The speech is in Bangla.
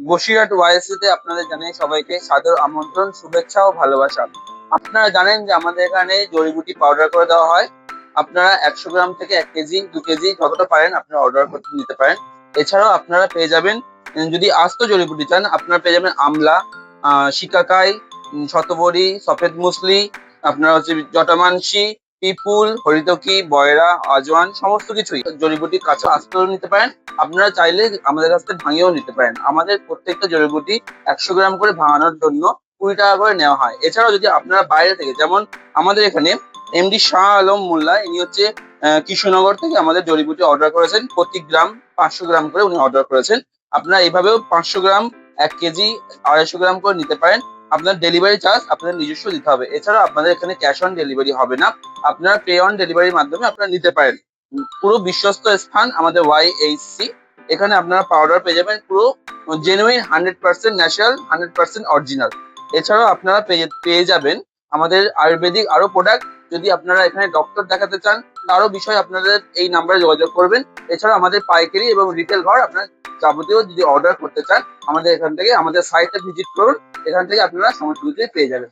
বসিরহাট ওয়াইসি তে আপনাদের জানাই সবাইকে সাদর আমন্ত্রণ, শুভেচ্ছা ও ভালোবাসা। আপনারা জানেন যে আমাদের এখানে জড়িবুটি পাউডার করে দেওয়া হয়। আপনারা 100 গ্রাম থেকে 1 কেজি 2 কেজি যতটা পারেন আপনারা অর্ডার করতে নিতে পারেন। এছাড়াও আপনারা পেয়ে যাবেন, যদি আস্ত জড়িবুটি চান আপনারা পেয়ে যাবেন আমলা, শিকাকাই, শতবরী, সফেদ মুসলি, আপনারা হচ্ছে জটামানসি, পিপুল, হরিতকি, বয়রা, আজওয়ান, সমস্ত কিছুই জড়িবুটি কাঁচা আস্ত নিতে পারেন। আপনারা চাইলে আমাদের কাছ থেকে ভাঙিয়েও নিতে পারেন। আমাদের প্রত্যেকটা জড়িবুটি 100 গ্রাম করে ভাঙানোর জন্য 20 টাকা করে নেওয়া হয়। এছাড়াও যদি আপনারা বাইরে থেকে, যেমন আমাদের এখানে এমডি শাহ আলম মোল্লা, ইনি হচ্ছে কৃষ্ণনগর থেকে আমাদের জড়িবুটি অর্ডার করেছেন। প্রতি গ্রাম 500 গ্রাম করে উনি অর্ডার করেছেন। আপনারা এইভাবেও 500 গ্রাম, 1 কেজি, 250 গ্রাম করে নিতে পারেন। আপনার ডেলিভারি চার্জ আপনাদের নিজস্ব দিতে হবে। এছাড়া আপনাদের এখানে ক্যাশ অন ডেলিভারি হবে না, আপনারা পে অন ডেলিভারির মাধ্যমে আপনারা নিতে পারেন। পুরো বিশ্বস্ত স্থান আমাদের YHC। এখানে আপনারা পাউডার পেয়ে যাবেন পুরো জেনুইন, 100% ন্যাচারাল, 100% অরিজিনাল। এছাড়াও আপনারা পেয়ে যাবেন আমাদের আয়ুর্বেদিক আরো প্রোডাক্ট। যদি আপনারা এখানে ডক্টর দেখাতে চান তারও বিষয় আপনাদের এই নাম্বারে যোগাযোগ করবেন। এছাড়া আমাদের পাইকারি এবং রিটেল ঘর, আপনার যাবতীয় যদি অর্ডার করতে চান আমাদের এখান থেকে, আমাদের সাইটে ভিজিট করুন, এখান থেকে আপনারা সমস্ত কিছুই পেয়ে যাবেন।